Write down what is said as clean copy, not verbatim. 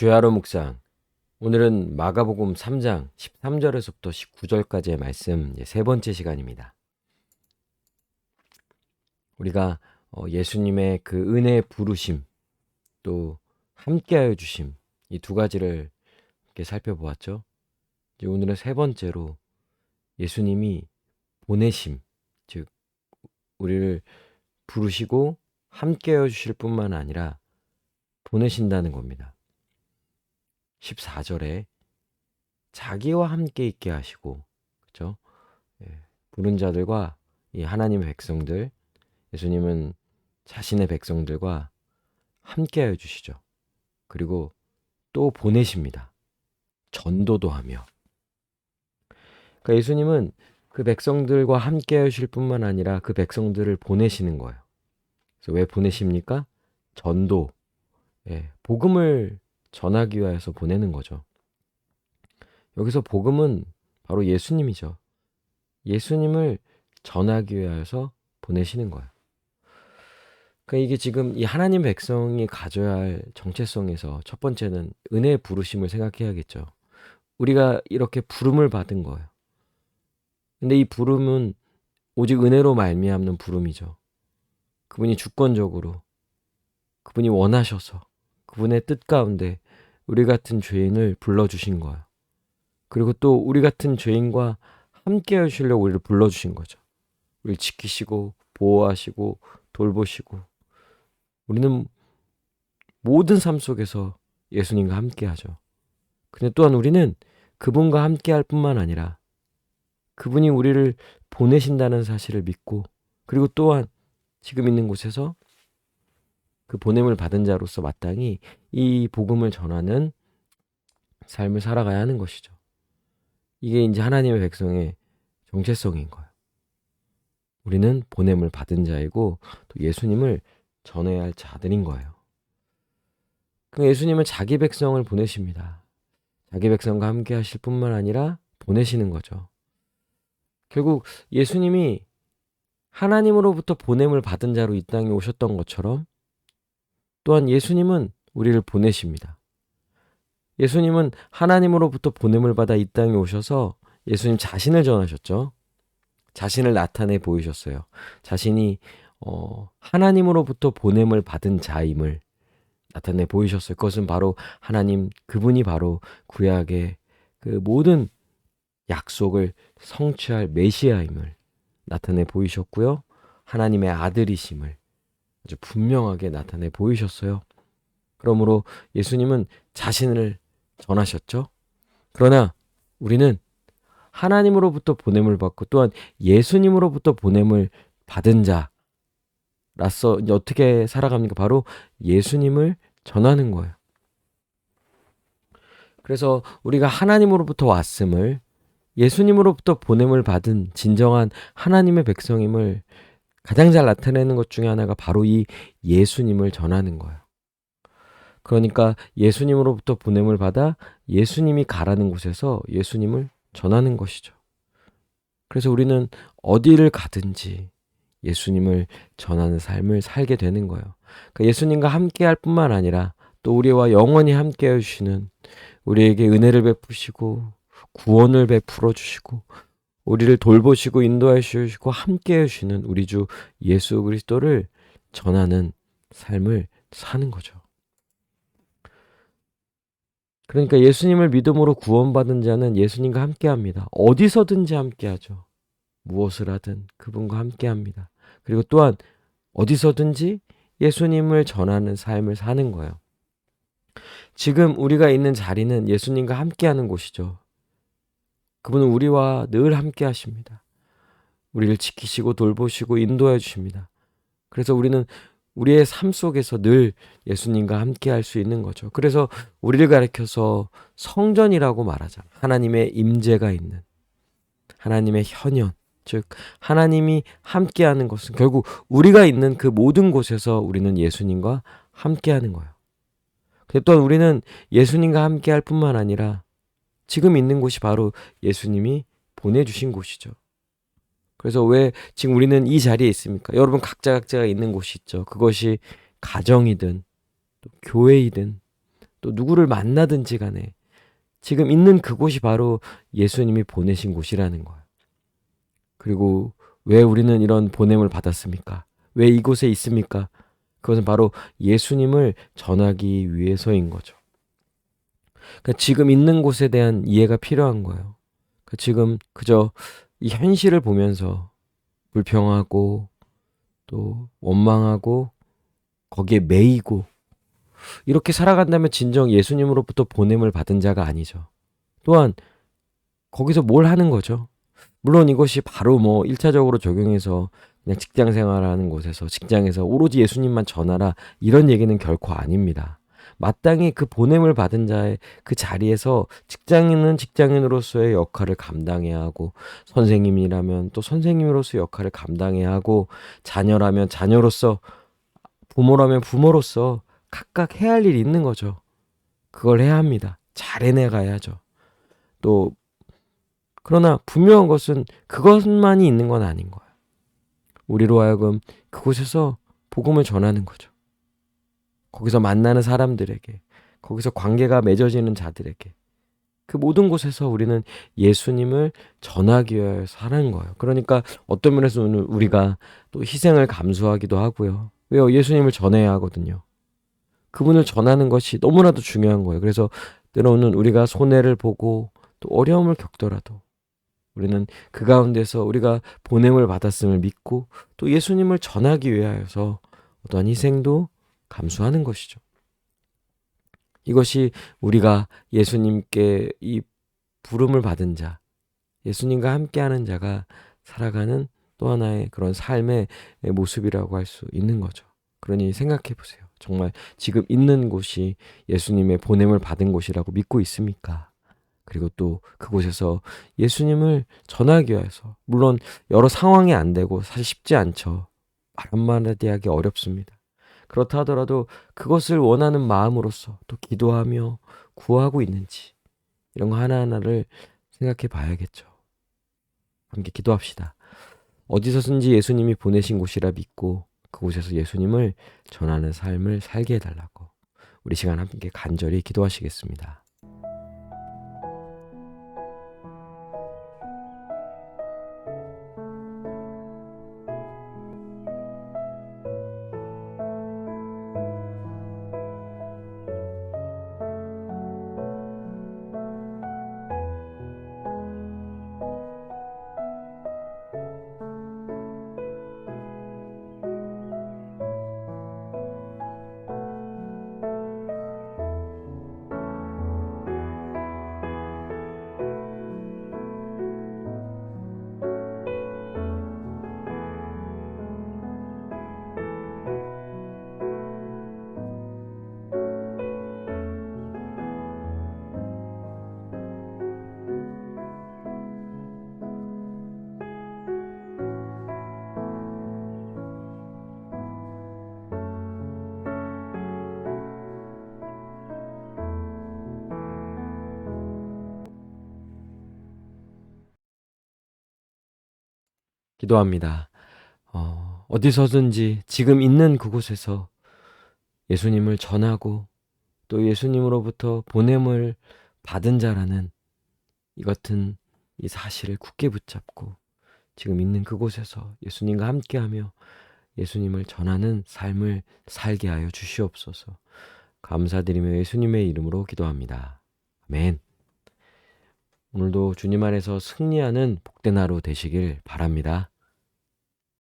주의 하루 묵상. 오늘은 마가복음 3장 13절에서부터 19절까지의 말씀 세 번째 시간입니다. 우리가 예수님의 그 은혜의 부르심, 또 함께하여 주심, 이 두 가지를 이렇게 살펴보았죠. 이제 오늘은 세 번째로 예수님이 보내심, 즉 우리를 부르시고 함께하여 주실 뿐만 아니라 보내신다는 겁니다. 14절에 자기와 함께 있게 하시고, 그렇죠? 부른 자들과 이 하나님의 백성들, 예수님은 자신의 백성들과 함께하여 주시죠. 그리고 또 보내십니다. 전도도 하며. 그러니까 예수님은 그 백성들과 함께하여 주실 뿐만 아니라 그 백성들을 보내시는 거예요. 그래서 왜 보내십니까? 전도, 복음을 전하기 위해서 보내는 거죠. 여기서 복음은 바로 예수님이죠. 예수님을 전하기 위해서 보내시는 거예요. 그러니까 이게 지금 이 하나님 백성이 가져야 할 정체성에서 첫 번째는 은혜의 부르심을 생각해야겠죠. 우리가 이렇게 부름을 받은 거예요. 근데 이 부름은 오직 은혜로 말미암는 부름이죠. 그분이 주권적으로, 그분이 원하셔서, 그분의 뜻 가운데 우리 같은 죄인을 불러주신 거예요. 그리고 또 우리 같은 죄인과 함께 하시려고 우리를 불러주신 거죠. 우리를 지키시고 보호하시고 돌보시고, 우리는 모든 삶 속에서 예수님과 함께 하죠. 근데 또한 우리는 그분과 함께 할 뿐만 아니라 그분이 우리를 보내신다는 사실을 믿고, 그리고 또한 지금 있는 곳에서 그 보냄을 받은 자로서 마땅히 이 복음을 전하는 삶을 살아가야 하는 것이죠. 이게 이제 하나님의 백성의 정체성인 거예요. 우리는 보냄을 받은 자이고 또 예수님을 전해야 할 자들인 거예요. 그 예수님은 자기 백성을 보내십니다. 자기 백성과 함께 하실 뿐만 아니라 보내시는 거죠. 결국 예수님이 하나님으로부터 보냄을 받은 자로 이 땅에 오셨던 것처럼 또한 예수님은 우리를 보내십니다. 예수님은 하나님으로부터 보냄을 받아 이 땅에 오셔서 예수님 자신을 전하셨죠. 자신을 나타내 보이셨어요. 자신이 하나님으로부터 보냄을 받은 자임을 나타내 보이셨어요. 그것은 바로 하나님, 그분이 바로 구약의 그 모든 약속을 성취할 메시아임을 나타내 보이셨고요. 하나님의 아들이심을 아주 분명하게 나타내 보이셨어요. 그러므로 예수님은 자신을 전하셨죠. 그러나 우리는 하나님으로부터 보냄을 받고 또한 예수님으로부터 보냄을 받은 자라서 이제 어떻게 살아갑니까? 바로 예수님을 전하는 거예요. 그래서 우리가 하나님으로부터 왔음을, 예수님으로부터 보냄을 받은 진정한 하나님의 백성임을 가장 잘 나타내는 것 중에 하나가 바로 이 예수님을 전하는 거예요. 그러니까 예수님으로부터 보냄을 받아 예수님이 가라는 곳에서 예수님을 전하는 것이죠. 그래서 우리는 어디를 가든지 예수님을 전하는 삶을 살게 되는 거예요. 그러니까 예수님과 함께 할 뿐만 아니라 또 우리와 영원히 함께 해주시는, 우리에게 은혜를 베푸시고 구원을 베풀어 주시고 우리를 돌보시고 인도하여 주시고 함께 해주시는 우리 주 예수 그리스도를 전하는 삶을 사는 거죠. 그러니까 예수님을 믿음으로 구원받은 자는 예수님과 함께합니다. 어디서든지 함께하죠. 무엇을 하든 그분과 함께합니다. 그리고 또한 어디서든지 예수님을 전하는 삶을 사는 거예요. 지금 우리가 있는 자리는 예수님과 함께하는 곳이죠. 그분은 우리와 늘 함께하십니다. 우리를 지키시고 돌보시고 인도해 주십니다. 그래서 우리는 우리의 삶 속에서 늘 예수님과 함께 할 수 있는 거죠. 그래서 우리를 가리켜서 성전이라고 말하잖아요. 하나님의 임재가 있는, 하나님의 현현, 즉 하나님이 함께하는 것은 결국 우리가 있는 그 모든 곳에서 우리는 예수님과 함께하는 거예요. 또한 우리는 예수님과 함께할 뿐만 아니라 지금 있는 곳이 바로 예수님이 보내주신 곳이죠. 그래서 왜 지금 우리는 이 자리에 있습니까? 여러분 각자가 있는 곳이 있죠. 그것이 가정이든 또 교회이든 또 누구를 만나든지 간에 지금 있는 그곳이 바로 예수님이 보내신 곳이라는 거예요. 그리고 왜 우리는 이런 보냄을 받았습니까? 왜 이곳에 있습니까? 그것은 바로 예수님을 전하기 위해서인 거죠. 그러니까 지금 있는 곳에 대한 이해가 필요한 거예요. 그러니까 지금 그저 이 현실을 보면서 불평하고 또 원망하고 거기에 매이고 이렇게 살아간다면 진정 예수님으로부터 보냄을 받은 자가 아니죠. 또한 거기서 뭘 하는 거죠? 물론 이것이 바로 뭐 1차적으로 적용해서 그냥 직장 생활하는 곳에서 직장에서 오로지 예수님만 전하라 이런 얘기는 결코 아닙니다. 마땅히 그 보냄을 받은 자의 그 자리에서 직장인은 직장인으로서의 역할을 감당해야 하고 선생님이라면 또 선생님으로서의 역할을 감당해야 하고 자녀라면 자녀로서 부모라면 부모로서 각각 해야 할 일이 있는 거죠. 그걸 해야 합니다. 잘 해내가야죠. 또 그러나 분명한 것은 그것만이 있는 건 아닌 거예요. 우리로 하여금 그곳에서 복음을 전하는 거죠. 거기서 만나는 사람들에게, 거기서 관계가 맺어지는 자들에게 그 모든 곳에서 우리는 예수님을 전하기 위하여 사는 거예요. 그러니까 어떤 면에서는 우리가 또 희생을 감수하기도 하고요. 왜요? 예수님을 전해야 하거든요. 그분을 전하는 것이 너무나도 중요한 거예요. 그래서 때로는 우리가 손해를 보고 또 어려움을 겪더라도 우리는 그 가운데서 우리가 보냄을 받았음을 믿고 또 예수님을 전하기 위하여서 어떠한 희생도 감수하는 것이죠. 이것이 우리가 예수님께 이 부름을 받은 자, 예수님과 함께하는 자가 살아가는 또 하나의 그런 삶의 모습이라고 할 수 있는 거죠. 그러니 생각해 보세요. 정말 지금 있는 곳이 예수님의 보냄을 받은 곳이라고 믿고 있습니까? 그리고 또 그곳에서 예수님을 전하기 위해서 물론 여러 상황이 안 되고 사실 쉽지 않죠. 말 한마디 하기 어렵습니다. 그렇다 하더라도 그것을 원하는 마음으로서 또 기도하며 구하고 있는지 이런 거 하나하나를 생각해 봐야겠죠. 함께 기도합시다. 어디서든지 예수님이 보내신 곳이라 믿고 그곳에서 예수님을 전하는 삶을 살게 해달라고 우리 시간 함께 간절히 기도하시겠습니다. 기도합니다. 어디서든지 지금 있는 그곳에서 예수님을 전하고 또 예수님으로부터 보냄을 받은 자라는 이 같은 이 사실을 굳게 붙잡고 지금 있는 그곳에서 예수님과 함께하며 예수님을 전하는 삶을 살게 하여 주시옵소서. 감사드리며 예수님의 이름으로 기도합니다. 아멘. 오늘도 주님 안에서 승리하는 복된 하루 되시길 바랍니다.